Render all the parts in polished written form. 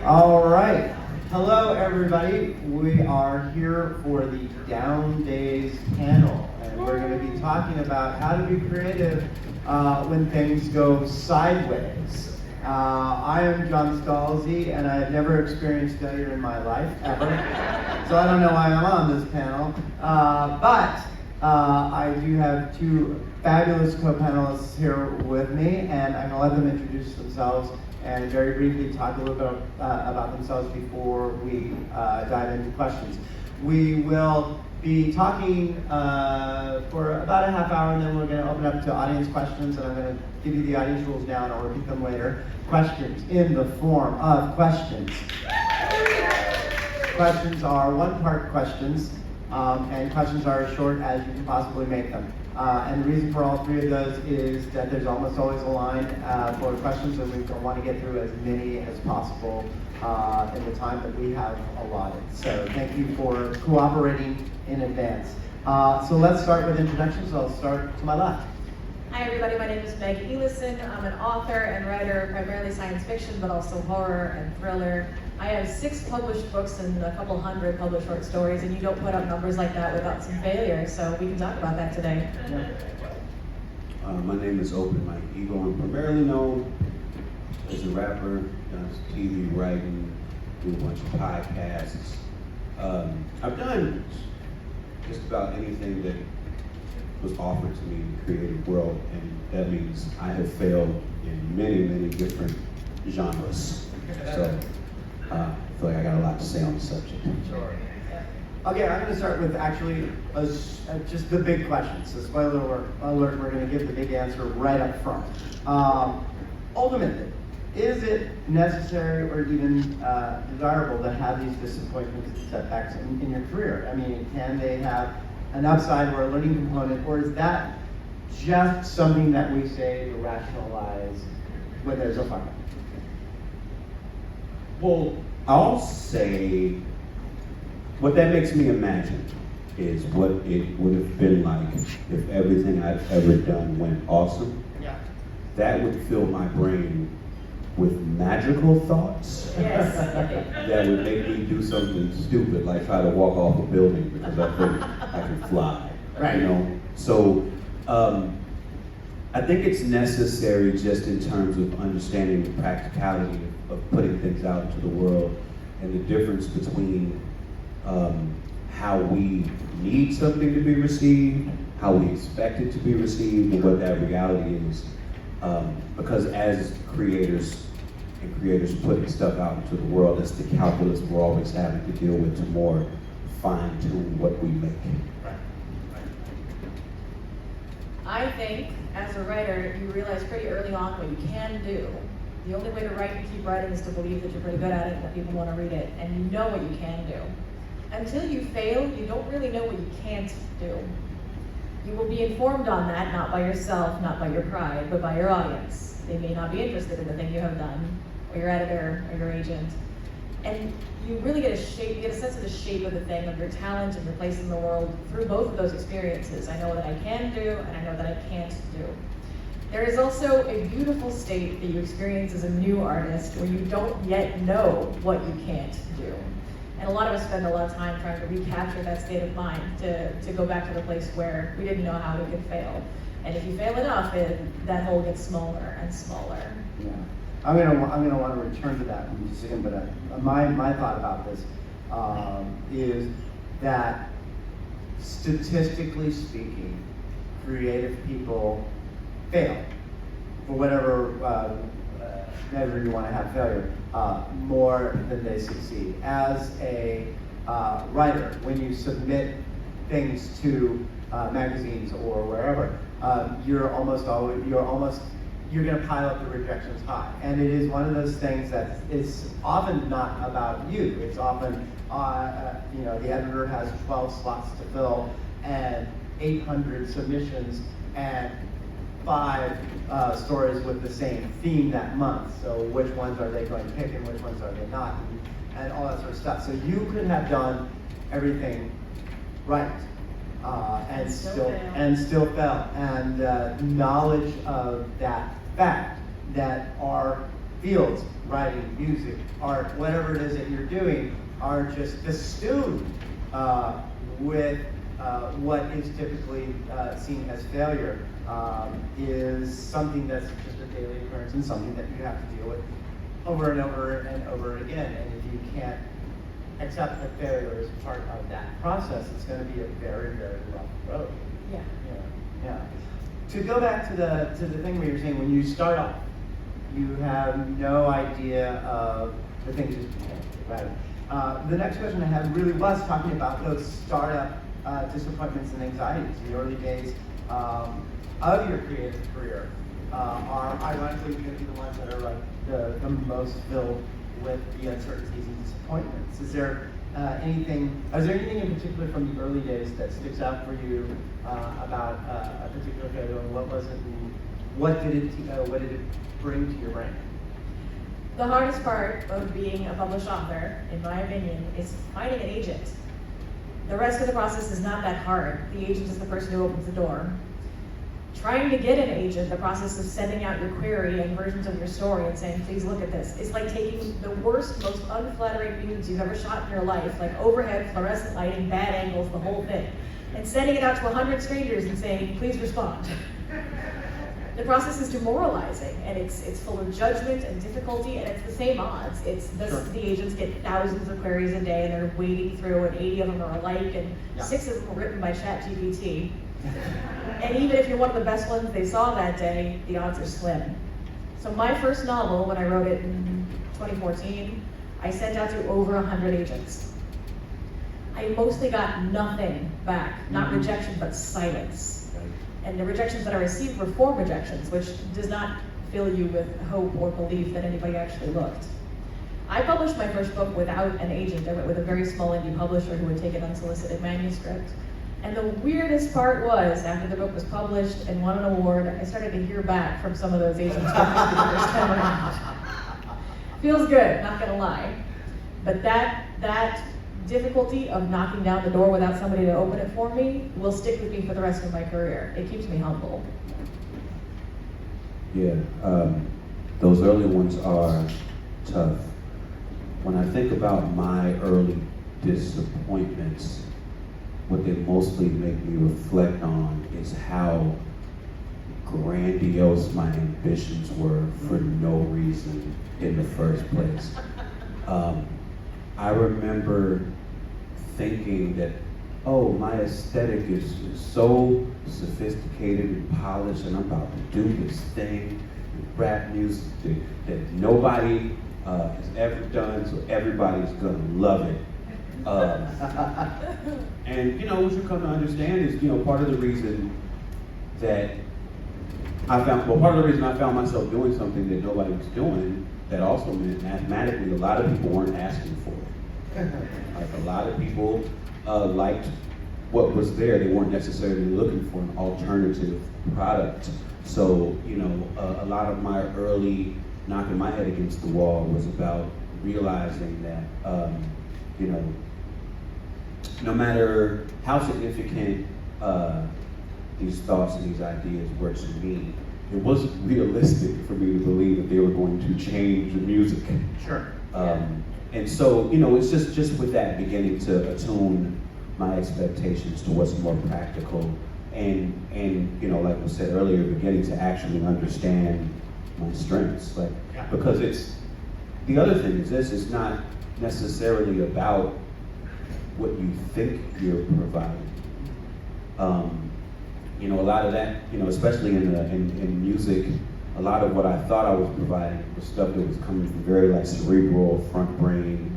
All right. Hello, everybody. We are here for the Down Days panel, and we're going to be talking about how to be creative when things go sideways. I am John Scalzi, and I have never experienced failure in my life, ever. So I don't know why I'm on this panel. But I do have two fabulous co-panelists here with me, and I'm going to let them introduce themselves and very briefly talk a little bit about themselves before we dive into questions. We will be talking for about a half hour, and then we're going to open up to audience questions, and I'm going to give you the audience rules now, and I'll repeat them later. Questions in the form of questions. Questions are one-part questions, and questions are as short as you can possibly make them. And the reason for all three of those is that there's almost always a line for questions, and we want to get through as many as possible in the time that we have allotted. So thank you for cooperating in advance. So let's start with introductions. I'll start to my left. Hi everybody, my name is Ellison. I'm an author and writer, primarily science fiction, but also horror and thriller. I have 6 published books and a couple hundred published short stories, and you don't put up numbers like that without some failure, so we can talk about that today. My name is Open Mike Eagle. I'm primarily known as a rapper, does TV writing, do a bunch of podcasts. I've done just about anything that was offered to me in the creative world, and that means I have failed in many, many different genres. So I feel like I got a lot to say on the subject. Sure. Okay, I'm going to start with actually just the big questions. So spoiler alert, we're going to give the big answer right up front. Ultimately, is it necessary or even desirable to have these disappointments and setbacks in your career? I mean, can they have an upside or a learning component, or is that just something that we say to rationalize when there's a fuck up? Well, I'll say what that makes me imagine is what it would have been like if everything I've ever done went awesome. Yeah. That would fill my brain with magical thoughts. Yes. That would make me do something stupid, like try to walk off a building because I think I can fly. Right. You know? So I think it's necessary just in terms of understanding the practicality of putting things out into the world and the difference between how we need something to be received, how we expect it to be received, and what that reality is. Because as creators putting stuff out into the world, that's the calculus we're always having to deal with to more fine-tune what we make. I think, as a writer, you realize pretty early on what you can do. The only way to write and keep writing is to believe that you're pretty good at it and that people want to read it, and you know what you can do. Until you fail, you don't really know what you can't do. You will be informed on that, not by yourself, not by your pride, but by your audience. They may not be interested in the thing you have done, or your editor, or your agent. And you really get a sense of the shape of the thing, of your talent and your place in the world through both of those experiences. I know what I can do, and I know that I can't do. There is also a beautiful state that you experience as a new artist where you don't yet know what you can't do. And a lot of us spend a lot of time trying to recapture that state of mind to go back to the place where we didn't know how we could fail. And if you fail enough, that hole gets smaller and smaller. Yeah. I'm gonna want to return to that in just a second, but my thought about this is that statistically speaking, creative people fail for whatever measure you want to have failure more than they succeed. As a writer, when you submit things to magazines or wherever, you're going to pile up the rejections high. And it is one of those things that is often not about you. It's often, the editor has 12 slots to fill and 800 submissions and 5 stories with the same theme that month. So which ones are they going to pick and which ones are they not? And all that sort of stuff. So you could have done everything right. And still fail. And knowledge of that fact, that our fields, writing, music, art, whatever it is that you're doing, are just festooned with what is typically seen as failure, is something that's just a daily occurrence and something that you have to deal with over and over and over again. And if you can't accept that failure as part of that process, it's going to be a very, very rough road. Yeah. Yeah. To go back to the thing where you're saying when you start off, you have no idea of the things that you can do, right? The next question I had really was talking about those startup disappointments and anxieties. The early days of your creative career are ironically going to be the ones that are like the most filled with the uncertainties and disappointments. Is there anything in particular from the early days that sticks out for you about a particular failure, and what was it, and what did it bring to your brain? The hardest part of being a published author, in my opinion, is finding an agent. The rest of the process is not that hard. The agent is the person who opens the door. Trying to get an agent, the process of sending out your query and versions of your story and saying, please look at this, it's like taking the worst, most unflattering nudes you've ever shot in your life, like overhead, fluorescent lighting, bad angles, the whole thing, and sending it out to 100 strangers and saying, please respond. The process is demoralizing, and it's full of judgment and difficulty, and it's the same odds. The agents get thousands of queries a day, and they're wading through, and 80 of them are alike, and 6 of them are written by ChatGPT. And even if you're one of the best ones they saw that day, the odds are slim. So my first novel, when I wrote it in 2014, I sent out to over 100 agents. I mostly got nothing back, not rejection, but silence. And the rejections that I received were form rejections, which does not fill you with hope or belief that anybody actually looked. I published my first book without an agent. I went with a very small indie publisher who would take an unsolicited manuscript. And the weirdest part was, after the book was published and won an award, I started to hear back from some of those agents for the first time around. Feels good, not gonna lie. But that difficulty of knocking down the door without somebody to open it for me will stick with me for the rest of my career. It keeps me humble. Yeah, those early ones are tough. When I think about my early disappointments, what they mostly make me reflect on is how grandiose my ambitions were for no reason in the first place. I remember thinking that, oh, my aesthetic is so sophisticated and polished, and I'm about to do this thing with rap music that nobody has ever done, so everybody's gonna love it. And what you come to understand is, part of the reason that part of the reason I found myself doing something that nobody was doing, that also meant mathematically a lot of people weren't asking for it. Like a lot of people liked what was there. They weren't necessarily looking for an alternative product. So, a lot of my early knocking my head against the wall was about realizing that, no matter how significant these thoughts and these ideas were to me, it wasn't realistic for me to believe that they were going to change the music. Sure. And so, it's just with that beginning to attune my expectations to what's more practical, and like we said earlier, beginning to actually understand my strengths. Because the other thing is this, it's not necessarily about what you think you're providing. A lot of that, especially in music, a lot of what I thought I was providing was stuff that was coming from very cerebral, front brain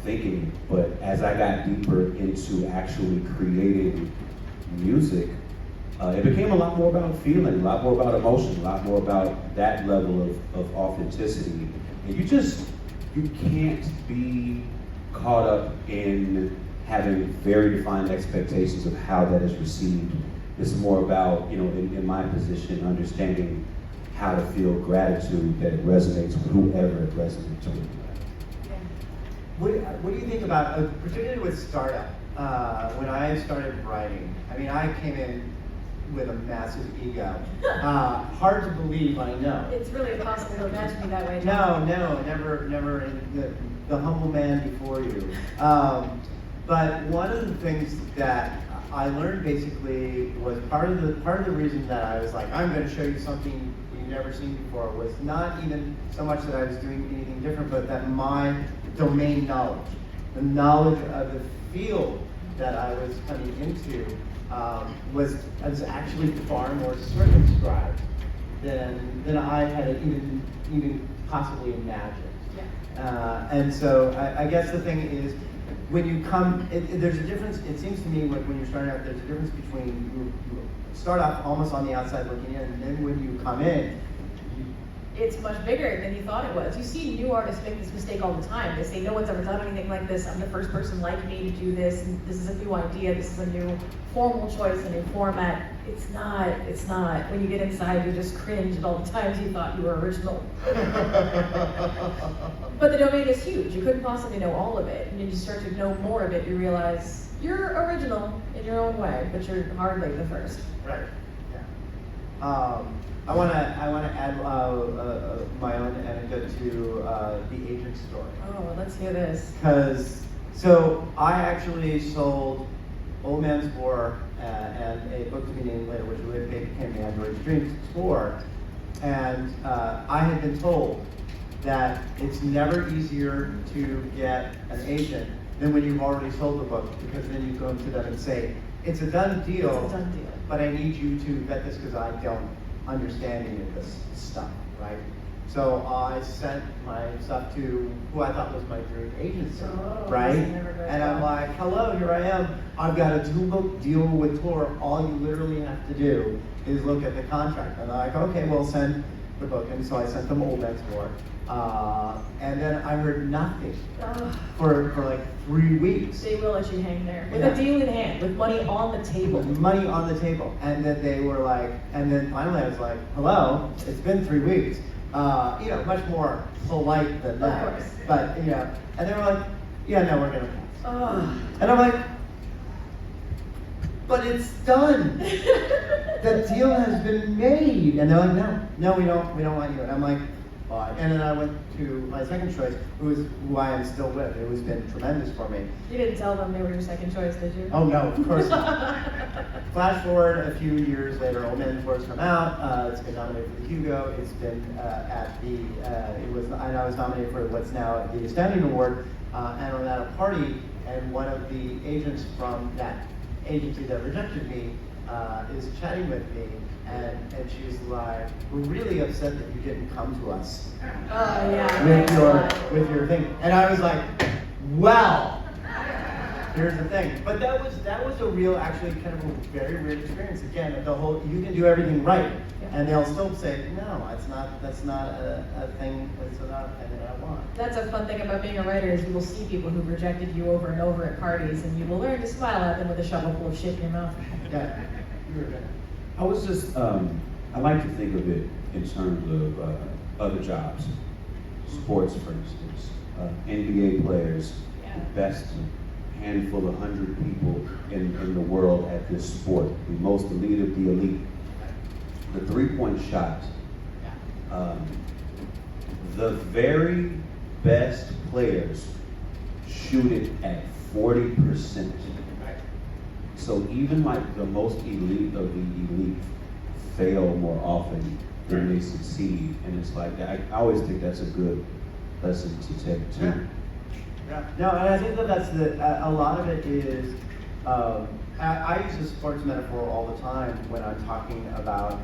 thinking. But as I got deeper into actually creating music, it became a lot more about feeling, a lot more about emotion, a lot more about that level of authenticity. And you can't be caught up in having very defined expectations of how that is received. It's more about, in my position, understanding how to feel gratitude that it resonates with whoever it resonates with. What do you think about, particularly with startup, when I started writing? I mean, I came in with a massive ego. Hard to believe, I know. It's really impossible to imagine me that way. No, never the humble man before you. But one of the things that I learned basically was part of the reason that I was like, I'm going to show you something you've never seen before, was not even so much that I was doing anything different, but that my domain knowledge, the knowledge of the field that I was coming into, was actually far more circumscribed than I had even possibly imagined. Yeah. And so I guess the thing is, when you come, there's a difference, it seems to me, when you're starting out, there's a difference between you start off almost on the outside looking in, and then when you come in, It's much bigger than you thought it was. You see new artists make this mistake all the time. They say, no one's ever done anything like this. I'm the first person like me to do this. And this is a new idea. This is a new formal choice, a new format. It's not. When you get inside, you just cringe at all the times you thought you were original. But the domain is huge. You couldn't possibly know all of it. And when you start to know more of it, you realize you're original in your own way, but you're hardly the first. right, yeah. I want to add my own anecdote to the agent story. Oh, let's hear this. So I actually sold Old Man's War and a book to be named later, which became the Android Dreams tour. And I had been told that it's never easier to get an agent than when you've already sold the book, because then you go to them and say, it's a done deal, It's a done deal. but I need you to vet this because I don't understand any of this stuff, right? So I sent my stuff to who I thought was my dream agency, Oh, right? that's never good. And I'm like, hello, here I am. I've got a 2-book deal with Tor. All you literally have to do is look at the contract. And they're like, okay, well, send the book. And so I sent them Old Man's War. And then I heard nothing for like 3 weeks. They will let you hang there. With Yeah. a deal in hand, with money on the table. With money on the table. And then they were like, and then finally I was like, hello, it's been 3 weeks. Much more polite than that. Of course. But, and they were like, yeah, no, we're gonna pass. Oh. And I'm like, but it's done. The deal has been made. And they're like, no, we don't want you. And I'm like, why? And then I went to my second choice, who I am still with. It has been tremendous for me. You didn't tell them they were your second choice, did you? Oh no, of course not. Flash forward a few years later, Old Man's War's come out. It's been nominated for the Hugo. It's been I was nominated for what's now the Astounding Award, and I'm at a party, and one of the agents from that agency that rejected me is chatting with me, and she's like, we're really upset that you didn't come to us Oh, yeah. with your thing. And I was like, well, here's the thing. But that was a real, actually kind of a very weird experience. Again, the whole, you can do everything right, and they'll still say, no, that's not a thing, that's not a thing that I want. That's a fun thing about being a writer is you will see people who've rejected you over and over at parties, and you will learn to smile at them with a shovel full of shit in your mouth. Yeah, you were good. I was just, I like to think of it in terms of other jobs. Sports, for instance. NBA players, Yeah. the best handful of 100 people in the world at this sport, the most elite of the elite. The three-point shot, the very best players shoot it at 40%. So even like the most elite of the elite fail more often than they succeed. And it's like, I always think that's a good lesson to take too. Yeah. No, and I think that's a lot of it is, I use a sports metaphor all the time when I'm talking about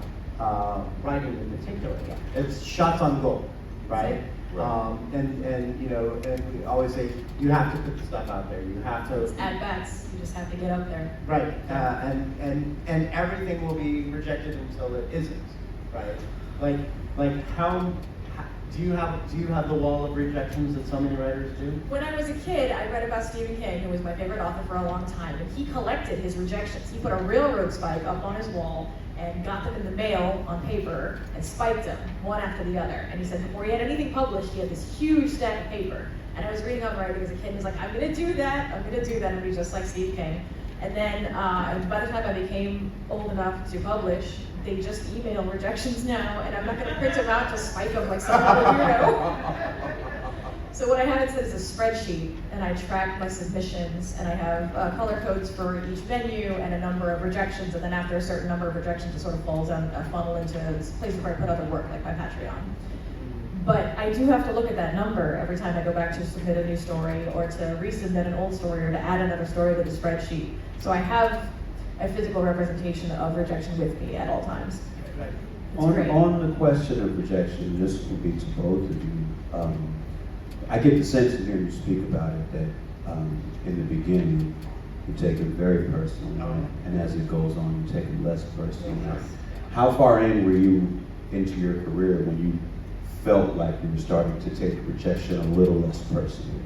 writing in particular. It's shots on goal, right? And we always say, you have to put the stuff out there. You have to. It's at bats. You just have to get up there. Right, and everything will be rejected until it isn't, right? Like how do you have the wall of rejections that so many writers do? When I was a kid, I read about Stephen King, who was my favorite author for a long time, and he collected his rejections. He put a railroad spike up on his wall and got them in the mail on paper and spiked them one after the other. And he said before he had anything published, he had this huge stack of paper. And I was reading on writing as a kid, and he was like, I'm gonna do that, and be just like Steve King. And then by the time I became old enough to publish, they just email rejections now, and I'm not going to print them out to spike them like some other weirdo. So what I have is a spreadsheet, and I track my submissions, and I have color codes for each venue and a number of rejections, and then after a certain number of rejections, it sort of falls down a funnel into places where I put other work, like my Patreon. But I do have to look at that number every time I go back to submit a new story, or to resubmit an old story, or to add another story to the spreadsheet. So I have a physical representation of rejection with me at all times. On the question of rejection, this will be to both of you. I get the sense in hearing you speak about it that in the beginning you take it very personally, and as it goes on, you take it less personally. How far in were you into your career when you felt like you were starting to take rejection a little less personally?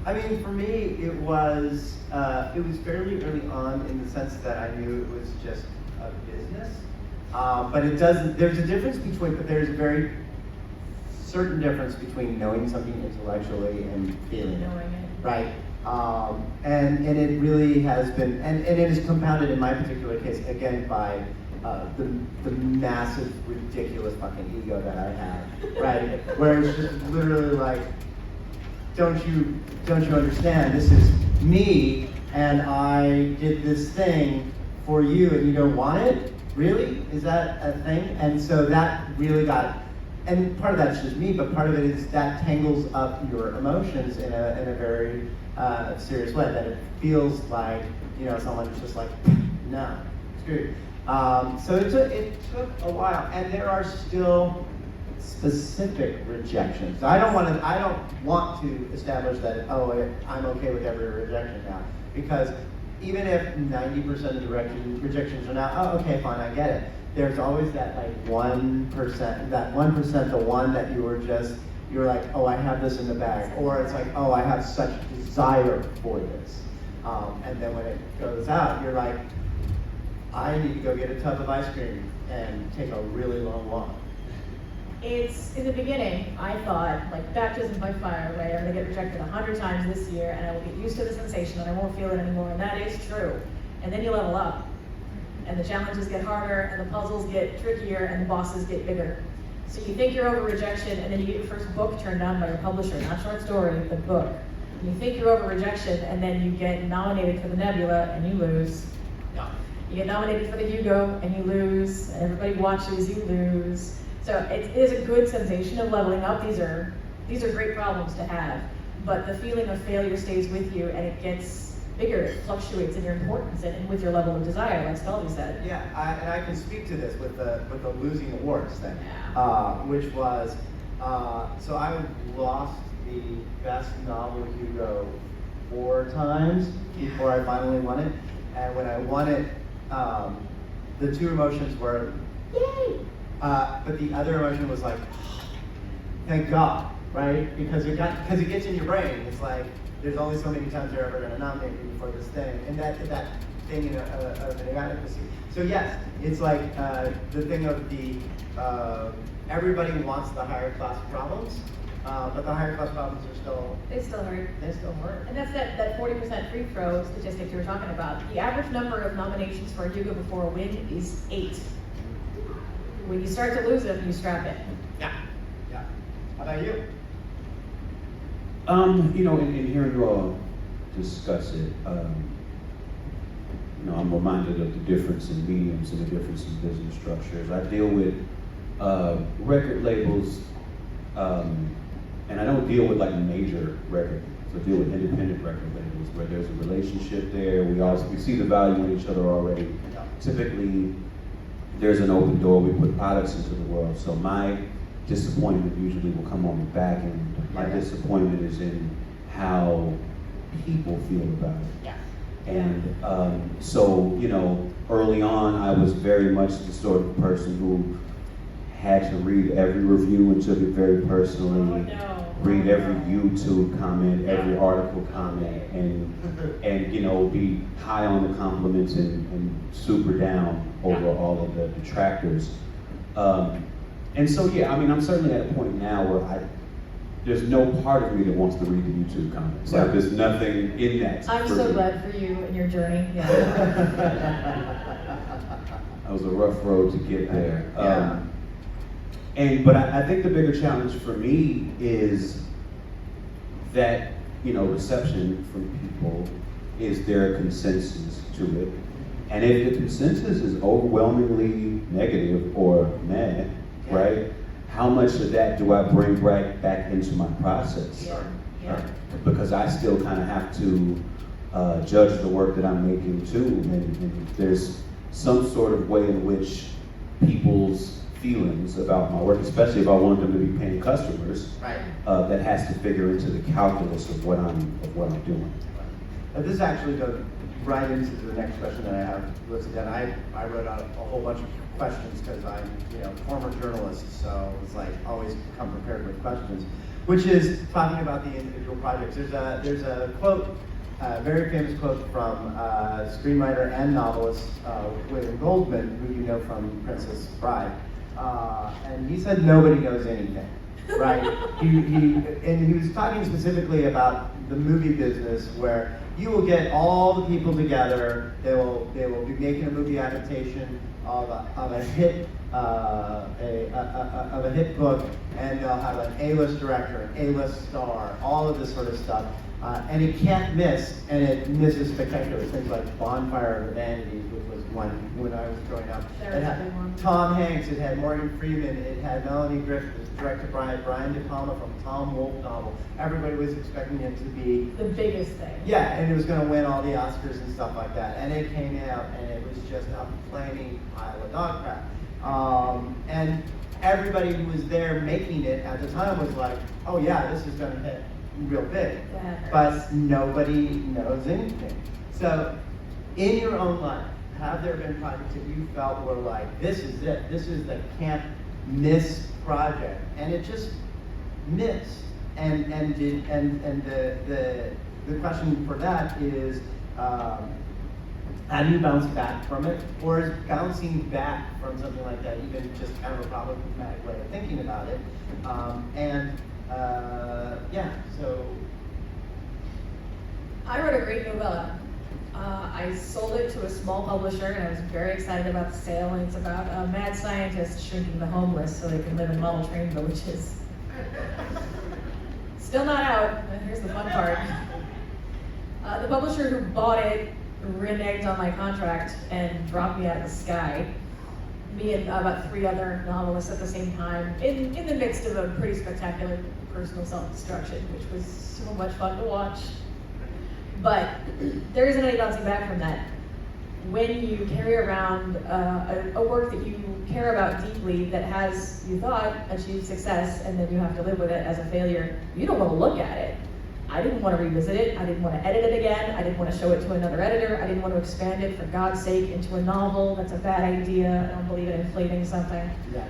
I mean, for me, it was fairly early on in the sense that I knew it was just a business. But it doesn't. There's a difference between, but there's a very certain difference between knowing something intellectually and feeling it, right? And it really has been, and it is compounded in my particular case again by the massive, ridiculous fucking ego that I have, right? Where it's just literally like, don't you understand? This is me, and I did this thing for you, and you don't want it? Really? Is that a thing? And so that really got. And part of that's just me, but part of it is that tangles up your emotions in a very serious way. That it feels like, someone's just like, no, screw you. So it took a while, and there are still specific rejections. I don't want to establish that I'm okay with every rejection now, because even if 90% of the rejections are now, okay, fine, I get it. There's always that 1%, the one that you're like, oh, I have this in the bag, or it's like, oh, I have such desire for this, and then when it goes out, you're like, I need to go get a tub of ice cream and take a really long walk. It's, in the beginning, I thought, like baptism by fire, right? I'm gonna get rejected 100 times this year, and I will get used to the sensation, and I won't feel it anymore, and that is true. And then you level up, and the challenges get harder, and the puzzles get trickier, and the bosses get bigger. So you think you're over rejection, and then you get your first book turned down by your publisher, not short story, but book. And you think you're over rejection, and then you get nominated for the Nebula, and you lose. You get nominated for the Hugo, and you lose, and everybody watches you lose. So it is a good sensation of leveling up. These are great problems to have, but the feeling of failure stays with you, and it gets bigger. It fluctuates in your importance and with your level of desire, like Scalzi said. Yeah, and I can speak to this with the losing awards thing, which was so I lost the best novel Hugo 4 times before I finally won it, and when I won it, the two emotions were yay. But the other emotion was like, thank God, right? Because it gets in your brain. It's like, there's only so many times they're ever going to nominate you for this thing, and that thing of an inadequacy. So yes, it's like the thing of the everybody wants the higher class problems, but the higher class problems are still hurt. They still hurt. And that's that 40% free throw statistic you were talking about. The average number of nominations for a Hugo before a win is 8. When you start to lose it, you strap it. Yeah. How about you? In hearing you all discuss it, I'm reminded of the difference in mediums and the difference in business structures. I deal with record labels, and I don't deal with major record labels. I deal with independent record labels where there's a relationship there. We see the value in each other already. Typically, there's an open door. We put products into the world. So my disappointment usually will come on the back end. My disappointment is in how people feel about it. Yeah. And so, early on, I was very much the sort of person who had to read every review and took it very personally. Read every YouTube comment, every article comment, and be high on the compliments and super down over all of the detractors. And so, I'm certainly at a point now where there's no part of me that wants to read the YouTube comments. Like, there's nothing in that. I'm for so me. glad for you and your journey. Yeah. That was a rough road to get there. Yeah. But I think the bigger challenge for me is that, reception from people. Is there a consensus to it? And if the consensus is overwhelmingly negative or meh, right? How much of that do I bring back into my process? Yeah. Because I still kind of have to judge the work that I'm making too, and there's some sort of way in which people's feelings about my work, especially if I want them to be paying customers, Right. that has to figure into the calculus of what I'm doing. This actually goes right into the next question that I have listed down. I wrote out a whole bunch of questions because I'm, former journalist, so it's like always come prepared with questions, which is talking about the individual projects. There's a quote, a very famous quote from screenwriter and novelist William Goldman, who you know from Princess Bride, and he said nobody knows anything. Right? He was talking specifically about the movie business, where you will get all the people together. They will be making a movie adaptation of a hit of a hit book, and they'll have an A-list director, an A-list star, all of this sort of stuff, and it can't miss, and it misses spectacular things like Bonfire of the Vanities, which was one when I was growing up. It had Tom Hanks, it had Morgan Freeman, it had Melanie Griffith, directed by Brian De Palma from Tom Wolfe novel. Everybody was expecting it to be The biggest thing. yeah, and it was going to win all the Oscars and stuff like that. And it came out, and it was just a flaming pile of dog crap. And everybody who was there making it at the time was like, oh yeah, this is going to hit real big. Yeah. But nobody knows anything. So in your own life, have there been projects that you felt were like, this is it, this is the can't miss project, and it just missed? And the question for that is, how do you bounce back from it? Or is bouncing back from something like that even just kind of a problematic way of thinking about it? So. I wrote a great novella. I sold it to a small publisher, and I was very excited about the sale. And it's about a mad scientist shrinking the homeless so they can live in model train villages. Still not out. Here's the fun part. The publisher who bought it reneged on my contract and dropped me out of the sky. Me and about 3 other novelists at the same time, in the midst of a pretty spectacular personal self-destruction, which was so much fun to watch. But there isn't any bouncing back from that. When you carry around a work that you care about deeply, that has, you thought, achieved success, and then you have to live with it as a failure, you don't want to look at it. I didn't want to revisit it. I didn't want to edit it again. I didn't want to show it to another editor. I didn't want to expand it, for God's sake, into a novel. That's a bad idea. I don't believe in inflating something. Yeah.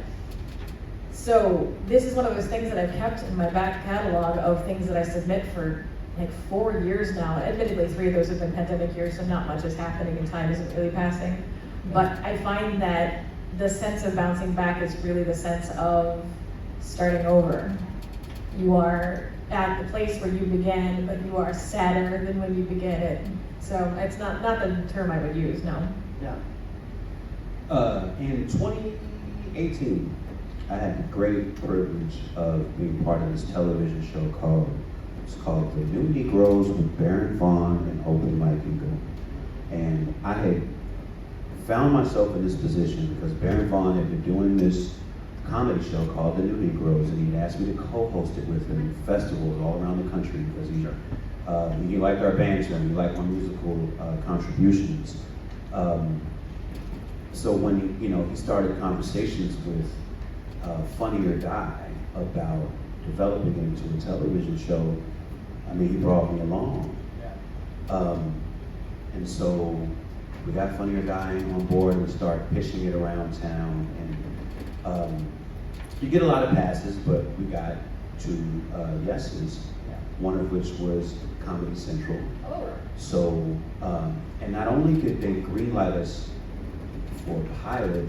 So this is one of those things that I've kept in my back catalog of things that I submit for like 4 years now. Admittedly, 3 of those have been pandemic years, so not much is happening and time isn't really passing. But I find that the sense of bouncing back is really the sense of starting over. You are at the place where you began, but you are sadder than when you began it. So it's not the term I would use, no. Yeah. In 2018, I had the great privilege of being part of this television show called The New Negroes with Baron Vaughn and Open Mike Eagle. And I had found myself in this position because Baron Vaughn had been doing this comedy show called The New Negroes, and he'd asked me to co-host it with him in festivals all around the country because he liked our bands and he liked my musical contributions. So when he started conversations with Funny or Die about developing it into a television show, he brought me along. Yeah. And so we got Funny or Die on board and started pitching it around town. And you get a lot of passes, but we got 2 yeses, one of which was Comedy Central. Oh. So, and not only did they greenlight us for a pilot,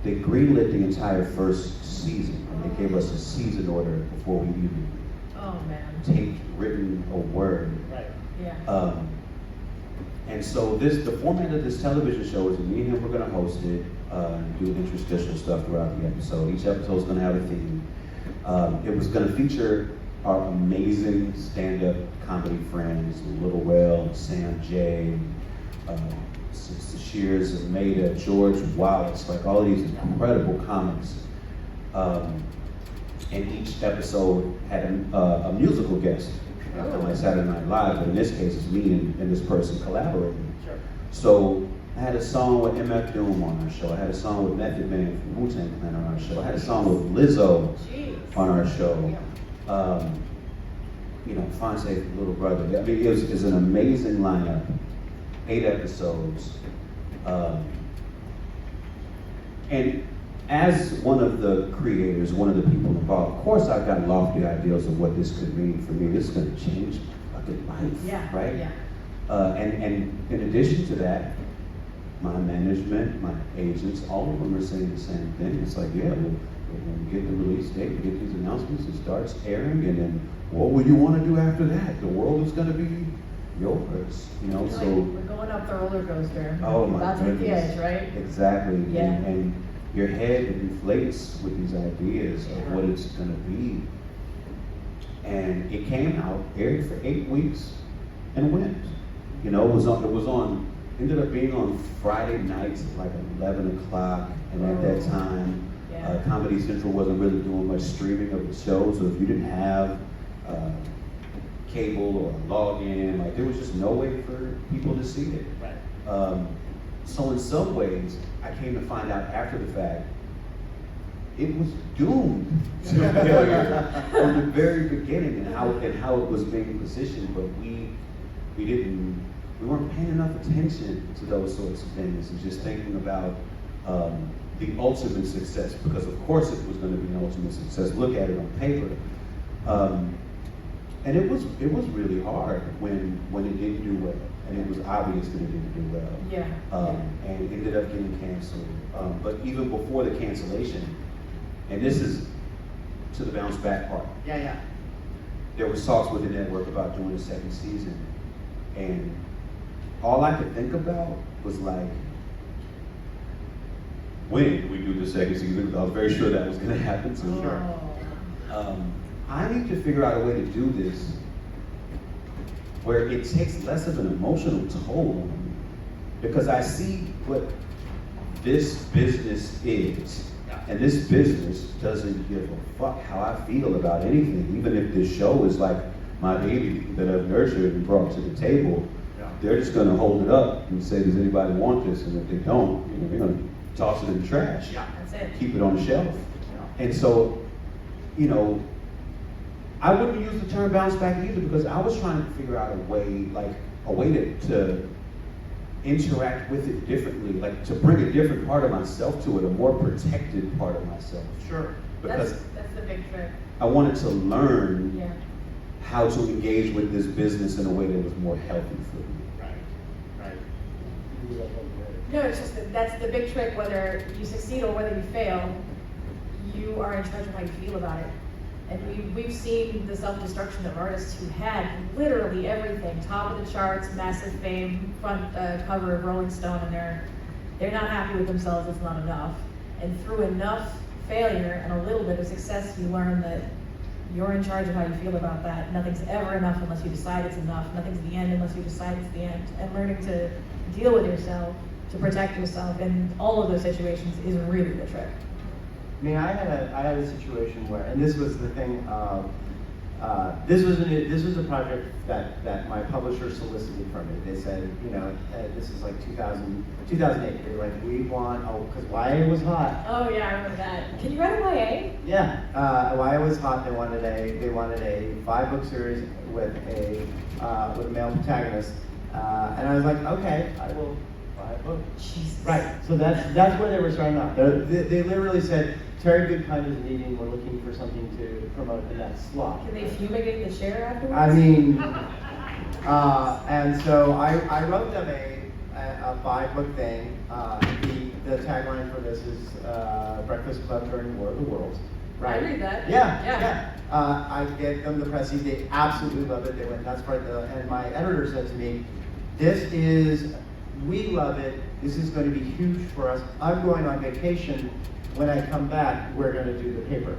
they greenlit the entire first season. And they gave us a season order before we even Oh, man. taped, written, or word. Right. Yeah. And so the format of this television show is that me and him we're gonna host it, and do interstitial stuff throughout the episode. Each episode is gonna have a theme. It was gonna feature our amazing stand-up comedy friends, Little Well, Sam J, Shears, Ameda, George Wallace, like all these incredible comics. And each episode had a musical guest, kind of like Saturday Night Live, but in this case it's me and this person collaborating. Sure. So I had a song with MF Doom on our show. I had a song with Method Man from Wu-Tang Clan on our show. I had a song with Lizzo on our show. Fonse from Little Brother. I mean, it was an amazing lineup. 8 episodes. And as one of the creators, one of the people involved, of course I've got lofty ideals of what this could mean for me. This is going to change my fucking life, right? Yeah. And in addition to that, my management, my agents, all of them are saying the same thing. It's like, yeah, when we get the release date, we get these announcements, it starts airing, and then what will you want to do after that? The world is going to be yours, Like, so. we're going up the roller coaster. Oh my That's goodness. the edge, right? Exactly. Yeah. And your head inflates with these ideas of Yeah. what it's going to be. And it came out, aired for 8 weeks, and went. It was on, ended up being on Friday nights at like 11 o'clock. And at that time, Yeah. Comedy Central wasn't really doing much streaming of the show. So if you didn't have cable or login, like there was just no way for people to see it. Right. So in some ways, I came to find out after the fact, it was doomed to failure from the very beginning, and how it was being positioned. But we weren't paying enough attention to those sorts of things, and just thinking about the ultimate success, because of course it was going to be an ultimate success. Look at it on paper. And it was really hard when it didn't do well, and it was obvious that it didn't do well. Yeah. And it ended up getting canceled. But even before the cancellation, and this is to the bounce back part. Yeah. There was talks with the network about doing a second season, and all I could think about was like, when do we do the second season? Because I was very sure that was going to happen soon. I need to figure out a way to do this where it takes less of an emotional toll on me, because I see what this business is, and this business doesn't give a fuck how I feel about anything. Even if this show is like my baby that I've nurtured and brought to the table, they're just going to hold it up and say, does anybody want this? And if they don't, they're going to toss it in the trash. That's it. Keep it on the shelf. And so, I wouldn't use the term bounce back either, because I was trying to figure out a way to interact with it differently, like to bring a different part of myself to it, a more protected part of myself. Sure. Because That's the big trick. I wanted to learn Yeah. how to engage with this business in a way that was more healthy for me. Right. No, it's just that's the big trick. Whether you succeed or whether you fail, you are in charge of how you feel about it. And we've seen the self-destruction of artists who had literally everything, top of the charts, massive fame, front cover of Rolling Stone, and they're not happy with themselves. It's not enough. And through enough failure and a little bit of success, you learn that you're in charge of how you feel about that. Nothing's ever enough unless you decide it's enough. Nothing's the end unless you decide it's the end. And learning to deal with yourself, to protect yourself in all of those situations is really the trick. I mean, I had a situation where, and this was the thing of, this was a project that my publisher solicited from me. They said, this is like 2008. They were like, we want, because YA was hot. Oh yeah, I remember that. Can you write a YA? Yeah, YA was hot. They wanted a 5-book series with a male protagonist, and I was like, okay, I will buy a book. Jesus. Right. So that's where they were starting off. They literally said, Terry Goodkind is leading. We're looking for something to promote in that slot. Can they fumigate the chair afterwards? I mean, and so I wrote them a 5-book thing. The tagline for this is Breakfast Club during War of the Worlds. Right. I read that. Yeah. I gave them the press. They absolutely loved it. They went nuts for it. And my editor said to me, we love it. This is going to be huge for us. I'm going on vacation. When I come back, we're going to do the paper.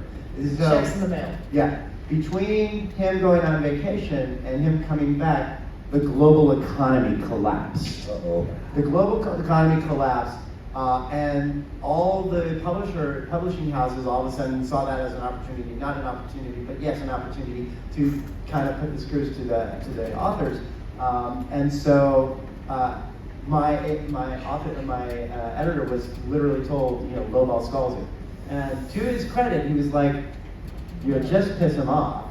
So, Checks in the mail. yeah. Between him going on vacation and him coming back, the global economy collapsed. Uh-oh. The global economy collapsed, and all the publishing houses all of a sudden saw that as an opportunity, not an opportunity, but yes, an opportunity to kind of put the screws to the authors. And so my editor was literally told, lowball Scalzi. And to his credit, he was like, "You'll just piss him off."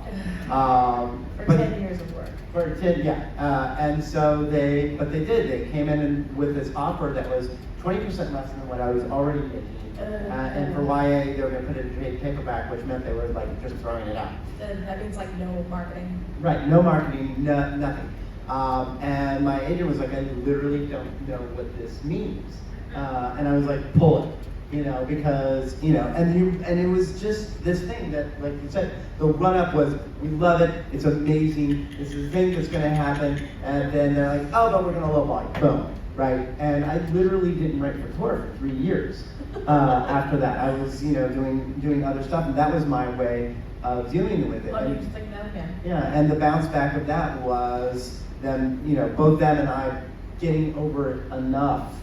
For 10 years of work. For 10, yeah. And so they did. They came in with this offer that was 20% less than what I was already making. And for YA, they were going to put it in trade paperback, which meant they were like just throwing it out. That means like no marketing. Right, no marketing, nothing. And my agent was like, "I literally don't know what this means." And I was like, "Pull it." Because, and it was just this thing that, like you said, the run-up was, we love it, it's amazing, this is the thing that's going to happen, and then they're like, "Oh, but we're going to lowball you," boom, right? And I literally didn't write for Tor for 3 years after that. I was, doing other stuff, and that was my way of dealing with it. Oh, you just think that again. Yeah, and the bounce back of that was them, both them and I getting over it enough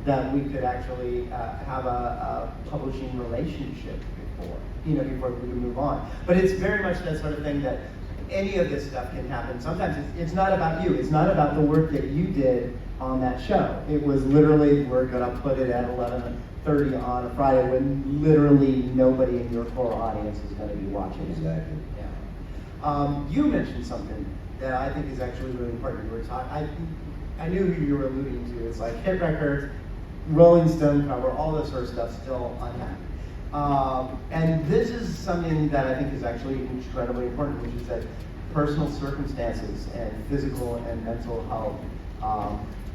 that we could actually have a publishing relationship before we could move on. But it's very much that sort of thing that any of this stuff can happen. Sometimes it's not about you. It's not about the work that you did on that show. It was literally, we're going to put it at 11:30 on a Friday when literally nobody in your core audience is going to be watching. Exactly. Yeah. You mentioned something that I think is actually really important. You were talking. I knew who you were alluding to. It's like hit records, Rolling Stone cover, all this sort of stuff, still unhappy. And this is something that I think is actually incredibly important, which is that personal circumstances and physical and mental health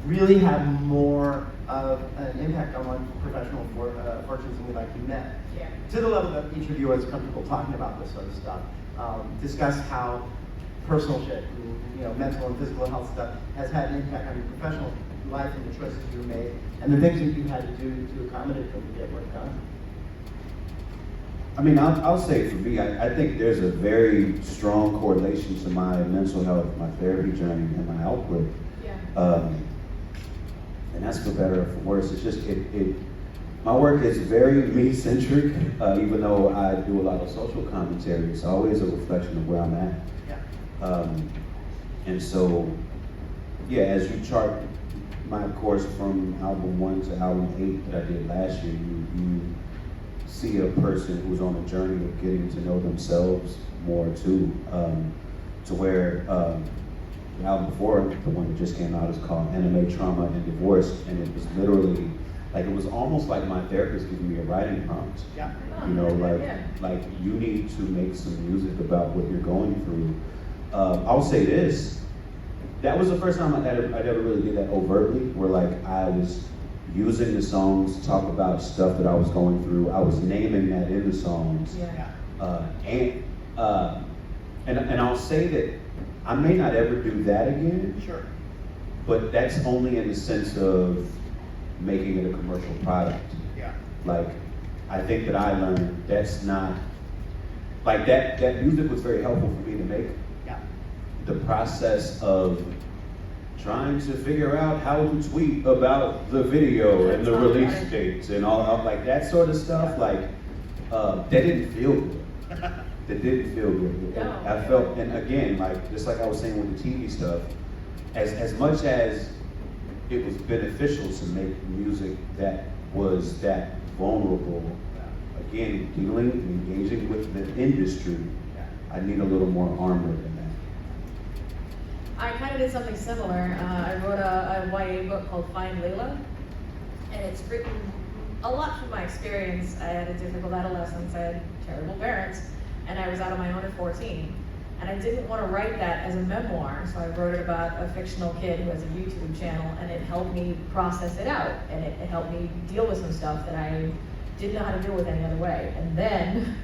really have more of an impact on one's professional fortunes than we'd like to admit. Yeah. To the level that each of you is comfortable talking about this sort of stuff. Discuss how personal shit, mental and physical health stuff has had an impact on your professional life and the choices you made and the things that you had to do to accommodate them to get work done. I mean, I'll say for me, I think there's a very strong correlation to my mental health, my therapy journey, and my output. Yeah. And that's for better or for worse. It's just, my work is very me-centric, even though I do a lot of social commentary. It's always a reflection of where I'm at. Yeah. And so, yeah, as you chart my course from album 1 to album 8 that I did last year, you see a person who's on a journey of getting to know themselves more too, to where the album before, the one that just came out, is called Anime, Trauma, and Divorce, and it was literally, it was almost like my therapist giving me a writing prompt. Yeah. Like you need to make some music about what you're going through. I'll say this, that was the first time I'd ever really did that overtly, where I was using the songs to talk about stuff that I was going through. I was naming that in the songs. Yeah. And I'll say that I may not ever do that again. Sure. But that's only in the sense of making it a commercial product. Yeah. I think that I learned that's not, that music was very helpful for me to make. Yeah. The process of trying to figure out how to tweet about the video and the release dates and all that sort of stuff, that didn't feel good. That didn't feel good. No. I felt, and again, just like I was saying with the TV stuff, as much as it was beneficial to make music that was that vulnerable, again, dealing and engaging with the industry, I need a little more armor than that. I kind of did something similar. I wrote a YA book called Find Layla, and it's written a lot from my experience. I had a difficult adolescence, I had terrible parents, and I was out on my own at 14. And I didn't want to write that as a memoir, so I wrote it about a fictional kid who has a YouTube channel, and it helped me process it out, and it helped me deal with some stuff that I didn't know how to deal with any other way. And then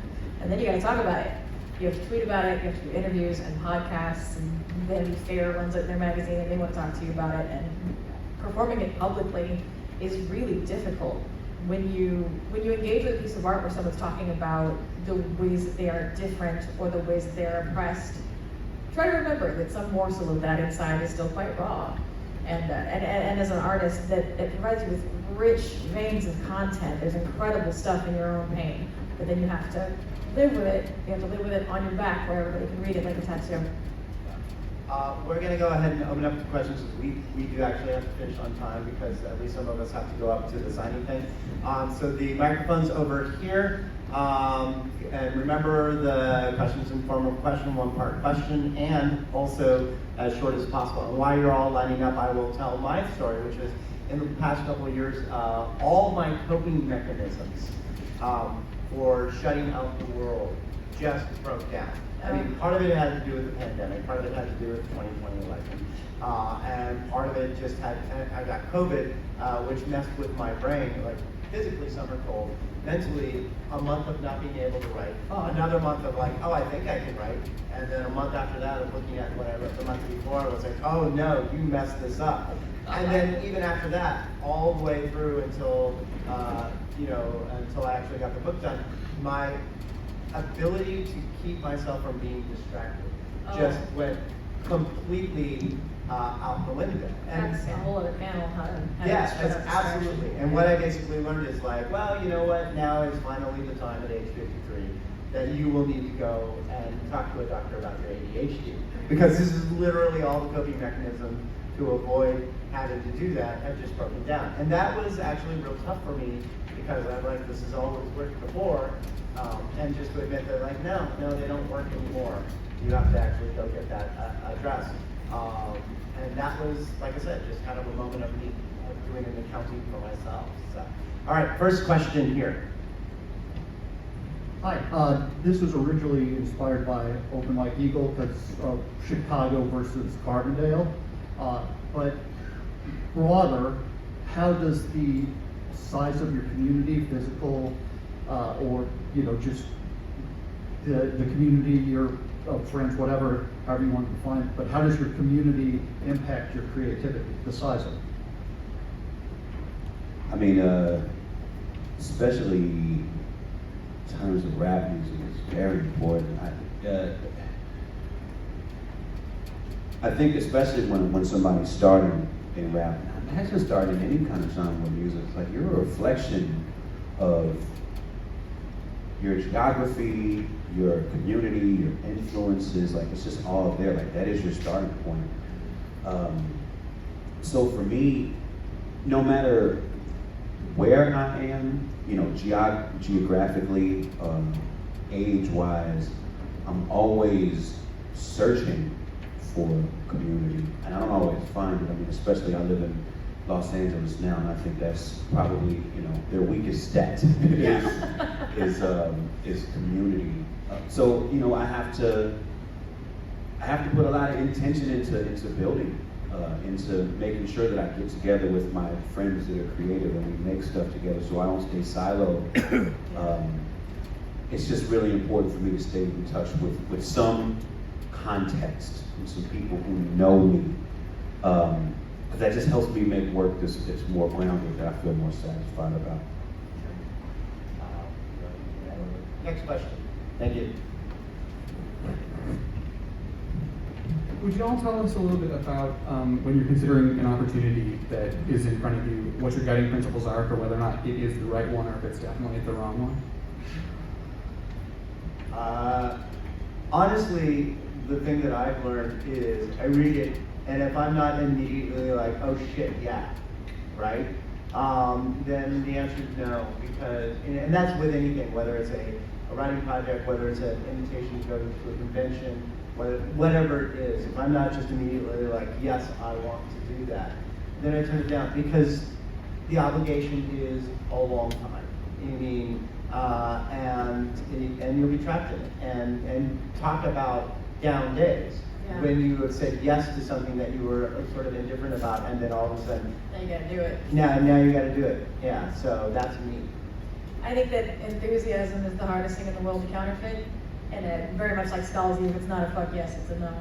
you got to talk about it. You have to tweet about it, you have to do interviews and podcasts, and Vanity Fair runs it in their magazine and they want to talk to you about it. And performing it publicly is really difficult. When you engage with a piece of art where someone's talking about the ways that they are different or the ways that they are oppressed, try to remember that some morsel of that inside is still quite raw. And as an artist, that it provides you with rich veins of content. There's incredible stuff in your own pain, but then you have to live with it. You have to live with it on your back where everybody can read it like a tattoo. We're going to go ahead and open up to questions. We do actually have to finish on time because at least some of us have to go up to the signing thing. So the microphone's over here. And remember, the questions in form of question, one part question, and also as short as possible. And while you're all lining up, I will tell my story, which is in the past couple of years, all my coping mechanisms for shutting out the world just broke down. I mean, part of it had to do with the pandemic, part of it had to do with the 2020 election, and part of it just had, I got COVID, which messed with my brain, like physically summer cold, mentally a month of not being able to write, another month of like, oh, I think I can write, and then a month after that of looking at what I wrote the month before, I was like, oh no, you messed this up. And then even after that, all the way through until, until I actually got the book done, my ability to keep myself from being distracted just went completely out the window. And that's a whole other panel. Yes, absolutely. And what I basically learned is like, well, you know what? Now is finally the time at age 53 that you will need to go and talk to a doctor about your ADHD, because this is literally all the coping mechanism to avoid having to do that have just broken down. And that was actually real tough for me because I'm like, this has always worked before. And just to admit that, like, no, they don't work anymore. You have to actually go get that addressed. And that was, like I said, just kind of a moment of me doing an accounting for myself. So, all right, first question here. Hi, this was originally inspired by Open Like Eagle because of Chicago versus Carbondale. But broader, how does the size of your community, physical, or just the community, your friends, whatever, however you want to define it, but how does your community impact your creativity, the size of it? I mean, especially in terms of rap music, is very important. I think especially when somebody's starting in rap, not just starting any kind of genre of music, it's like you're a reflection of your geography, your community, your influences, like it's just all there, like that is your starting point. So for me, no matter where I am, geographically, age-wise, I'm always searching for community, and I don't always find it. I mean, especially I live in Los Angeles now, and I think that's probably their weakest stat is community. So I have to put a lot of intention into building, into making sure that I get together with my friends that are creative and we make stuff together, so I don't stay siloed. It's just really important for me to stay in touch with some context and some people who know me. Because that just helps me make work that's more grounded, that I feel more satisfied about. Next question. Thank you. Would you all tell us a little bit about when you're considering an opportunity that is in front of you, what your guiding principles are for whether or not it is the right one or if it's definitely the wrong one? Honestly, the thing that I've learned is I read it, and if I'm not immediately like, oh shit, yeah, right? Then the answer is no, because, and that's with anything, whether it's a writing project, whether it's an invitation to go to a convention, whatever it is. If I'm not just immediately like, yes, I want to do that, then I turn it down, because the obligation is a long time. And you'll be trapped in it. And talk about down days. Yeah. When you have said yes to something that you were sort of indifferent about, and then all of a sudden, Now you gotta do it. now you gotta do it. Yeah, so that's me. I think that enthusiasm is the hardest thing in the world to counterfeit. And very much like Scalzi, if it's not a fuck yes, it's a no.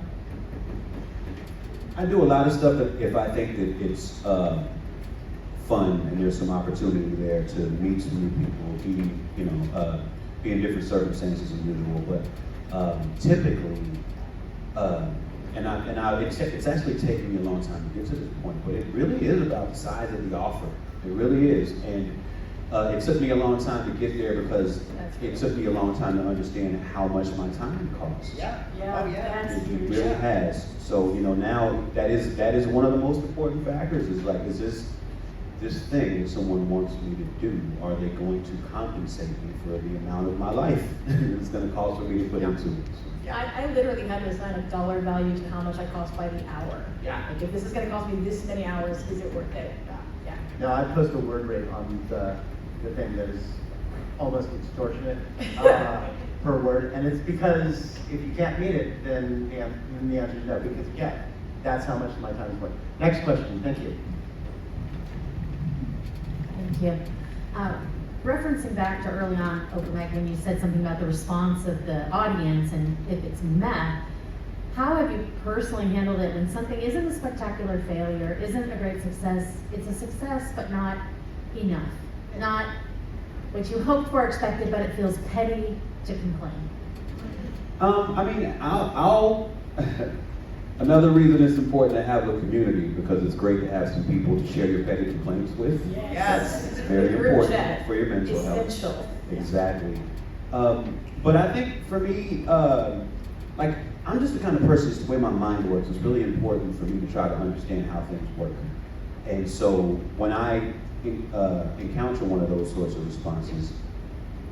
I do a lot of stuff that if I think that it's fun and there's some opportunity there to meet some new people, be in different circumstances than usual. But typically, it's actually taken me a long time to get to this point. But it really is about the size of the offer. It really is, and it took me a long time to get there because it took me a long time to understand how much my time costs. Yeah. Yeah, Oh, yeah. that's It huge. really has. So now that is one of the most important factors. Is this thing that someone wants me to do? Are they going to compensate me for the amount of my life it's going to cost for me to put into it? I literally had to assign a dollar value to how much I cost by the hour. Yeah. Like if this is gonna cost me this many hours, is it worth it? Yeah. Now, I post a word rate on the thing that is almost extortionate per word, and it's because if you can't meet it, then the answer is no, because you can't. That's how much my time is worth. Next question, thank you. Thank you. Referencing back to early on, open mic, when you said something about the response of the audience and if it's met, how have you personally handled it when something isn't a spectacular failure, isn't a great success, it's a success but not enough, not what you hoped for or expected, but it feels petty to complain? I'll another reason it's important to have a community, because it's great to have some people to share your petty complaints with. Yes. It's very Group important chat. for your mental health. Essential. Exactly. But I think for me, like, I'm just the kind of person, it's the way my mind works. It's really important for me to try to understand how things work. And so when I encounter one of those sorts of responses,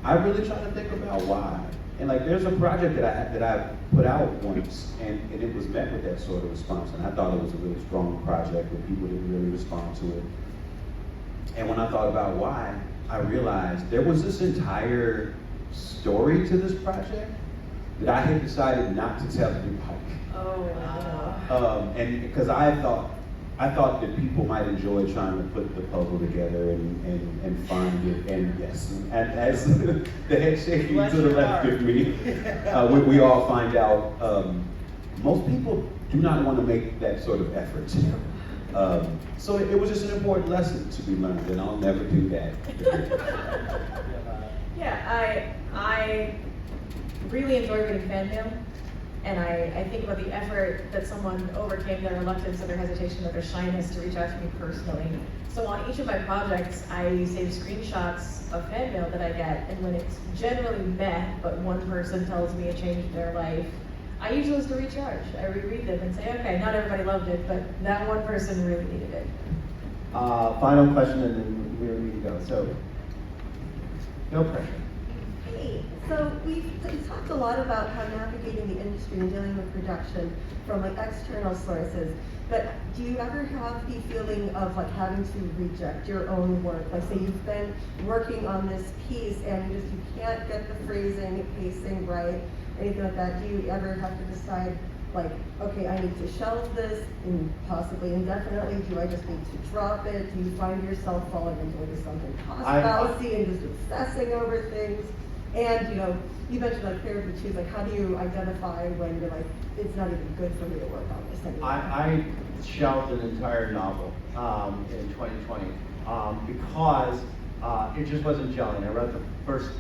I really try to think about why. And like, there's a project that I put out once, and it was met with that sort of response. And I thought it was a really strong project, but people didn't really respond to it. And when I thought about why, I realized there was this entire story to this project that I had decided not to tell anybody. Oh, And because I thought that people might enjoy trying to put the puzzle together and find it. And yes, and as the head shaking Bless to the your left heart. of me, we all find out most people do not want to make that sort of effort. So it was just an important lesson to be learned, and I'll never do that. Yeah, I really enjoy reading fan mail, and I think about the effort that someone overcame their reluctance or their hesitation or their shyness to reach out to me personally. So on each of my projects, I save screenshots of fan mail that I get, and when it's generally met, but one person tells me it changed their life, I use those to recharge. I reread them and say, okay, not everybody loved it, but that one person really needed it. Final question, and then we're ready to go. So, no pressure. Hey, so we've talked a lot about how navigating the industry and dealing with production from like external sources, but do you ever have the feeling of like having to reject your own work? Like say you've been working on this piece and you can't get the phrasing, pacing right, anything like that. Do you ever have to decide like, okay, I need to shelve this and possibly indefinitely? Do I just need to drop it? Do you find yourself falling into like a something cost fallacy and just obsessing over things? And you mentioned like fair to choose, like how do you identify when you're like, it's not even good for me to work on this anymore? I shelved an entire novel in 2020 because it just wasn't gelling. I wrote the first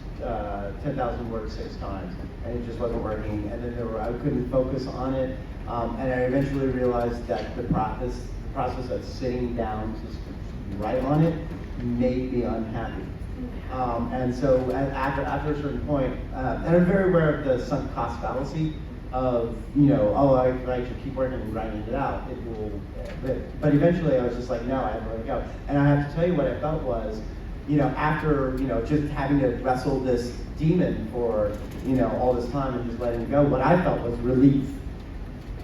10,000 words 6 times, and it just wasn't working. And then I couldn't focus on it, and I eventually realized that the process of sitting down to write on it made me unhappy. And so after a certain point, and I'm very aware of the sunk cost fallacy of, I should keep working and grinding it out. It will, but eventually I was just like, no, I have to let it go. And I have to tell you what I felt was, after, just having to wrestle this demon for, all this time and just letting it go, what I felt was relief.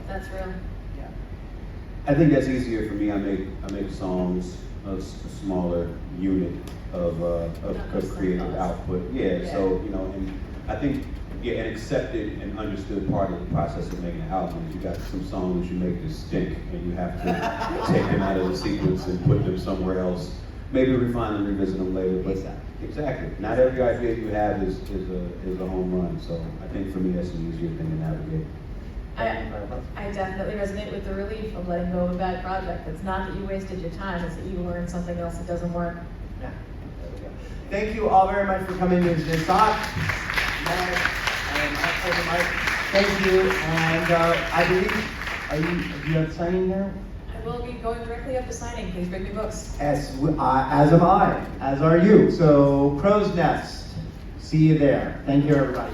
That's real. Yeah. I think that's easier for me. I make songs, a smaller unit of creative output. Yeah. So and I think an accepted and understood part of the process of making an album is you got some songs you make that stink, and you have to take them out of the sequence and put them somewhere else. Maybe refine them, revisit them later. But Exactly. Not every idea you have is a home run. So I think for me that's an easier thing to navigate. I definitely resonate with the relief of letting go of a bad project. It's not that you wasted your time, it's that you learned something else that doesn't work. Yeah, there we go. Thank you all very much for coming to this talk. Thank you, and I believe, do you have signing now? I will be going directly up to signing. Please bring me books. As am I, as are you. So, Crow's Nest, see you there. Thank you, everybody.